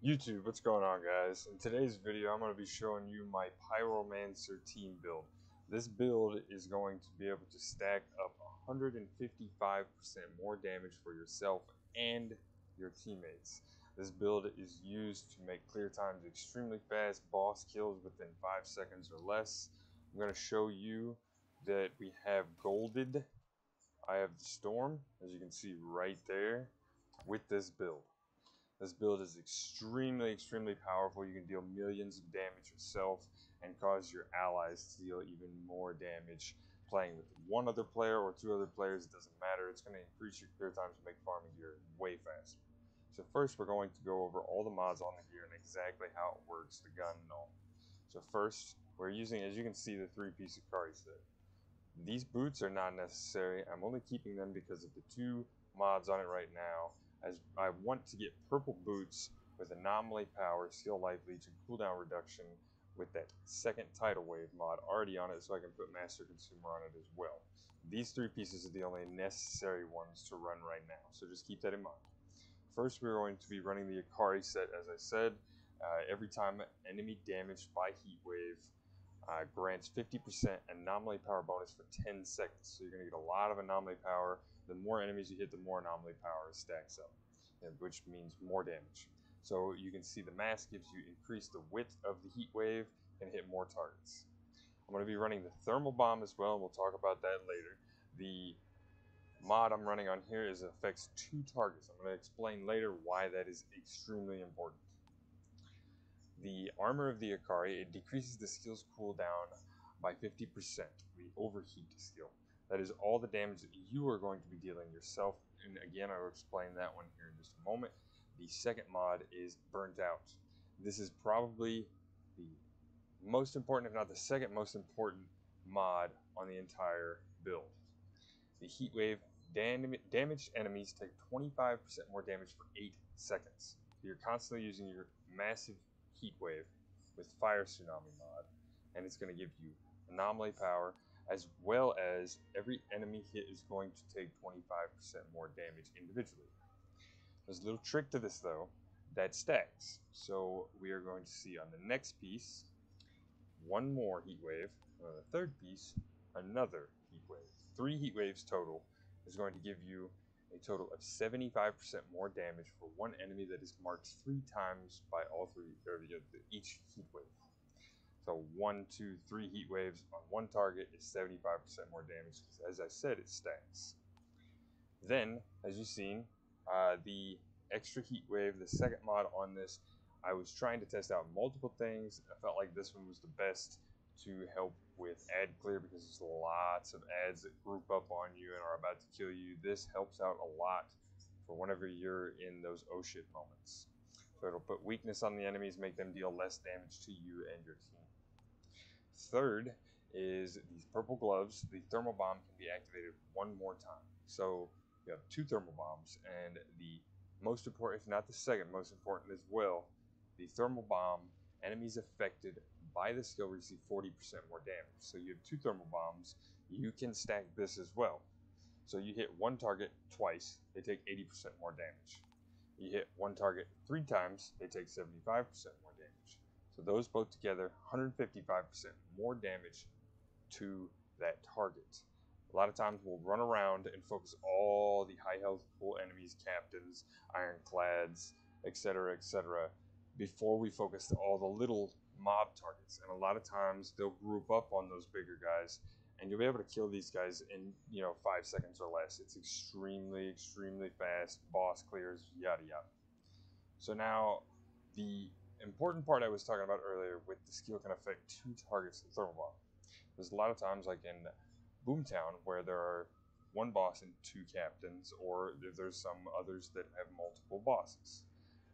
YouTube, what's going on, guys? In today's video, I'm going to be showing you my Pyromancer team build. This build is going to be able to stack up 155% more damage for yourself and your teammates. This build is used to make clear times extremely fast, boss kills within 5 seconds or less. I'm going to show you that we have golded. I have the storm, as you can see right there, with this build. This build is extremely powerful. You can deal millions of damage yourself and cause your allies to deal even more damage. Playing with one other player or two other players, it doesn't matter. It's going to increase your clear times and make farming gear way faster. So first we're going to go over all the mods on the gear and exactly how it works, the gun and all. So first, we're using, as you can see, the 3-piece Akari set. These boots are not necessary. I'm only keeping them because of the 2 mods on it right now, as I want to get purple boots with anomaly power, skill life leech, and cooldown reduction with that second tidal wave mod already on it, so I can put master consumer on it as well. These 3 pieces are the only necessary ones to run right now, so just keep that in mind. First, we're going to be running the Akari set, as I said. Every time enemy damaged by heat wave grants 50% anomaly power bonus for 10 seconds. So you're going to get a lot of anomaly power. The more enemies you hit, the more anomaly power stacks up, which means more damage. So you can see the mask gives you increase the width of the heat wave and hit more targets. I'm going to be running the thermal bomb as well, and we'll talk about that later. The mod I'm running on here is it affects 2 targets. I'm going to explain later why that is extremely important. The armor of the Akari, it decreases the skill's cooldown by 50%, the Overheat skill. That is all the damage that you are going to be dealing yourself, and again, I will explain that one here in just a moment. The second mod is Burnt Out. This is probably the most important, if not the second most important mod on the entire build. The heat wave, damaged enemies take 25% more damage for 8 seconds. You're constantly using your massive heat wave with fire tsunami mod, and it's going to give you anomaly power, as well as every enemy hit is going to take 25% more damage individually. There's a little trick to this though, that stacks. So we are going to see on the next piece one more heat wave, and on the third piece another heat wave. 3 heat waves total is going to give you a total of 75% more damage for one enemy that is marked 3 times by all 3 or each heat wave. So 1, 2, 3 heat waves on one target is 75% more damage, because as I said, it stacks. Then, as you've seen, the extra heat wave, the second mod on this, I was trying to test out multiple things. I felt like this one was the best to help with ad clear, because there's lots of ads that group up on you and are about to kill you. This helps out a lot for whenever you're in those oh shit moments. So it'll put weakness on the enemies, make them deal less damage to you and your team. Third is these purple gloves. The thermal bomb can be activated one more time. So you have 2 thermal bombs, and the most important, if not the second most important as well, the thermal bomb, enemies affected by the skill receive 40% more damage. So you have 2 thermal bombs, you can stack this as well. So you hit one target twice, they take 80% more damage. You hit one target 3 times, they take 75% more damage. So those both together, 155% more damage to that target. A lot of times we'll run around and focus all the high health pool enemies, captains, ironclads, etc., before we focus all the little mob targets. And a lot of times they'll group up on those bigger guys, and you'll be able to kill these guys in 5 seconds or less. It's extremely fast, boss clears, yada yada. So now the important part I was talking about earlier with the skill can affect 2 targets in thermal bomb. There's a lot of times, like in Boomtown, where there are 1 boss and 2 captains, or there's some others that have multiple bosses.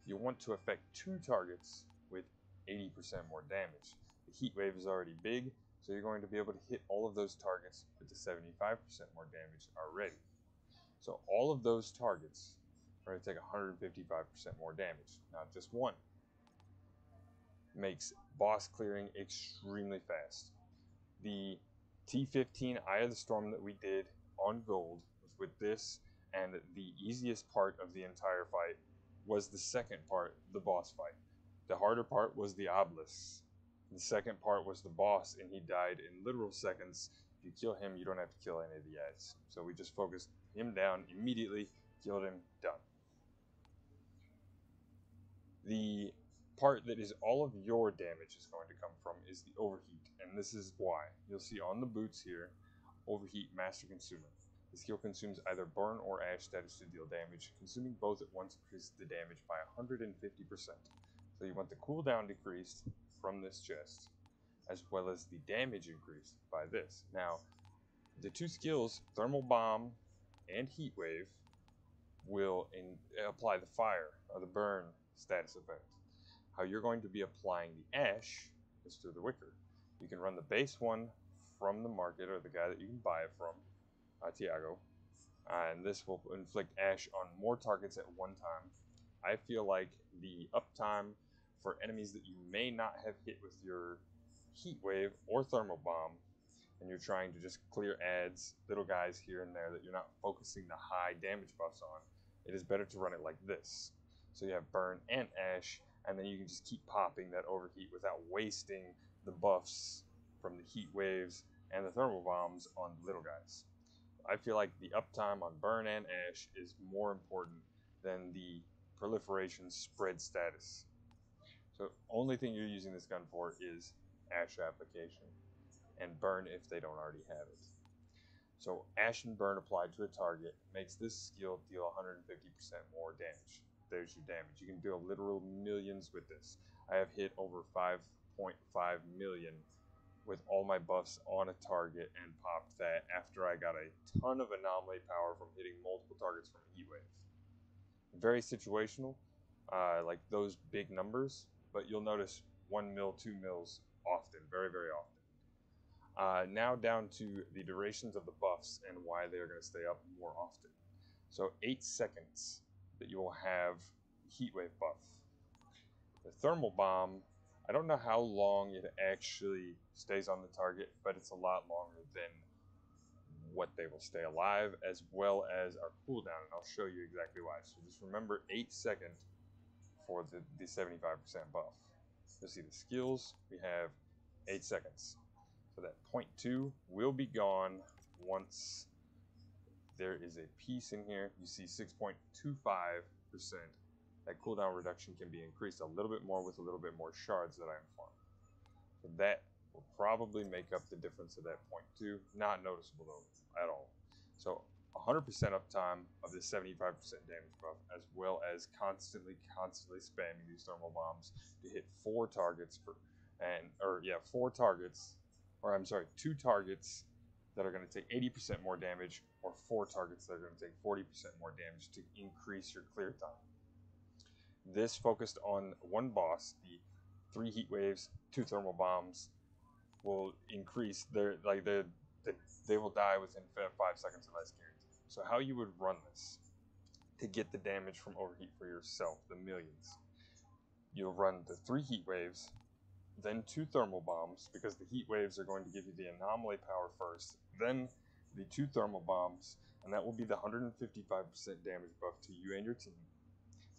You want to affect 2 targets with 80% more damage. The heat wave is already big, so you're going to be able to hit all of those targets with the 75% more damage already. So all of those targets are going to take 155% more damage, not just one. Makes boss clearing extremely fast. The T15 Eye of the Storm that we did on gold was with this, and the easiest part of the entire fight was the second part, the boss fight. The harder part was the obelisks. The second part was the boss, and he died in literal seconds. If you kill him, you don't have to kill any of the ads. So we just focused him down immediately, killed him, done. The part that is all of your damage is going to come from is the overheat, and this is why. You'll see on the boots here, overheat master consumer. The skill consumes either burn or ash status to deal damage. Consuming both at once increases the damage by 150%. So you want the cooldown decreased from this chest, as well as the damage increased by this. Now, the two skills, thermal bomb and heat wave, will apply the fire or the burn status effect. How you're going to be applying the ash is through the wicker. You can run the base one from the market or the guy that you can buy it from, Tiago, and this will inflict ash on more targets at one time. I feel like the uptime for enemies that you may not have hit with your heat wave or thermal bomb, and you're trying to just clear ads, little guys here and there that you're not focusing the high damage buffs on, it is better to run it like this. So you have burn and ash, and then you can just keep popping that overheat without wasting the buffs from the heat waves and the thermal bombs on the little guys. I feel like the uptime on burn and ash is more important than the proliferation spread status. So only thing you're using this gun for is ash application, and burn if they don't already have it. So ash and burn applied to a target makes this skill deal 150% more damage. There's your damage. You can deal literal millions with this. I have hit over 5.5 million with all my buffs on a target and popped that after I got a ton of anomaly power from hitting multiple targets from a heat wave. Very situational, like those big numbers, but you'll notice 1 mil, 2 mils often, very, very often. Now down to the durations of the buffs and why they're going to stay up more often. So 8 seconds that you will have heat wave buff. The thermal bomb, I don't know how long it actually stays on the target, but it's a lot longer than what they will stay alive, as well as our cooldown, and I'll show you exactly why. So just remember 8 seconds for the 75% buff. You'll see the skills, we have 8 seconds. So that 0.2 will be gone once there is a piece in here. You see 6.25%. That cooldown reduction can be increased a little bit more with a little bit more shards that I informed. So that will probably make up the difference of that 0.2. Not noticeable though at all. So 100% uptime of this 75% damage buff, as well as constantly spamming these thermal bombs to hit 4 targets for, two targets that are going to take 80% more damage, or 4 targets that are going to take 40% more damage to increase your clear time. This focused on one boss, the 3 heat waves, 2 thermal bombs will increase they will die within 5 seconds or less guaranteed. So how you would run this to get the damage from overheat for yourself, the millions. You'll run the 3 heat waves, then 2 thermal bombs, because the heat waves are going to give you the anomaly power first, then the 2 thermal bombs, and that will be the 155% damage buff to you and your team.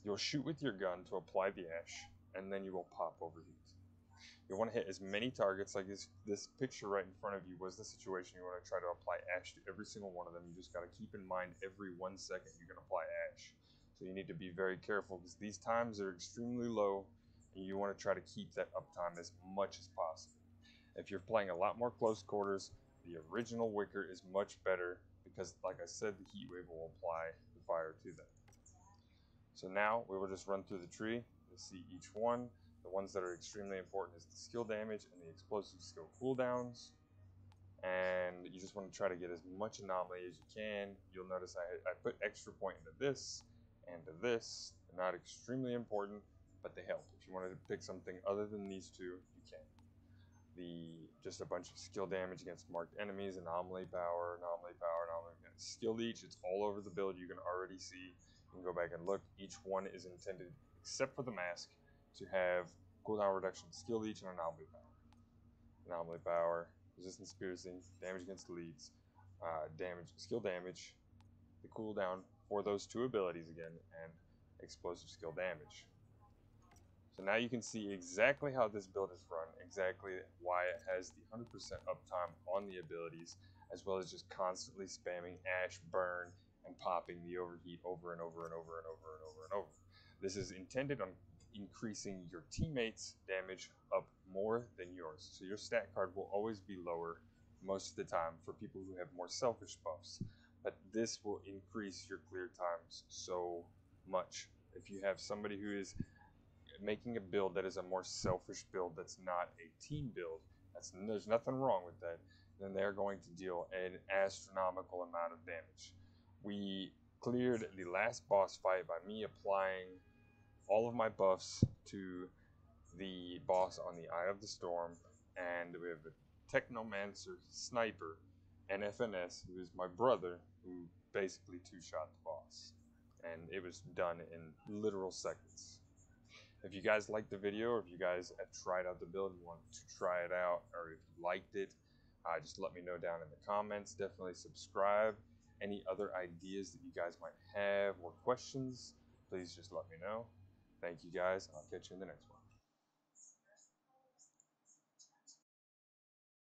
You'll shoot with your gun to apply the ash, and then you will pop overheat. You want to hit as many targets, like this picture right in front of you was the situation. You want to try to apply ash to every single one of them. You just got to keep in mind every 1 second you can apply ash. So you need to be very careful because these times are extremely low, and you want to try to keep that uptime as much as possible. If you're playing a lot more close quarters, the original wicker is much better because, like I said, the heat wave will apply the fire to them. So now we will just run through the tree. You'll see each one. The ones that are extremely important is the skill damage and the explosive skill cooldowns. And you just want to try to get as much anomaly as you can. You'll notice I put extra point into this and to this. They're not extremely important, but they help. If you wanted to pick something other than these two, you can. Just a bunch of skill damage against marked enemies, anomaly power, skill leech. It's all over the build. You can already see. You can go back and look. Each one is intended, except for the mask, to have cooldown reduction, skill leech, and anomaly power. Anomaly power, resistance piercing, damage against elites, skill damage, the cooldown for those 2 abilities again, and explosive skill damage. So now you can see exactly how this build is run, exactly why it has the 100% uptime on the abilities, as well as just constantly spamming Ash, Burn, and popping the Overheat over and over and over and over and over and over. This is intended on increasing your teammates' damage up more than yours. So your stat card will always be lower most of the time for people who have more selfish buffs. But this will increase your clear times so much. If you have somebody who is making a build that is a more selfish build, that's not a team build, there's nothing wrong with that, then they're going to deal an astronomical amount of damage. We cleared the last boss fight by me applying all of my buffs to the boss on the Eye of the Storm, and we have a technomancer sniper, NFNS, who is my brother, who basically two-shot the boss. And it was done in literal seconds. If you guys liked the video, or if you guys have tried out the build and want to try it out, or if you liked it, just let me know down in the comments. Definitely subscribe. Any other ideas that you guys might have or questions, please just let me know. Thank you guys, and I'll catch you in the next one.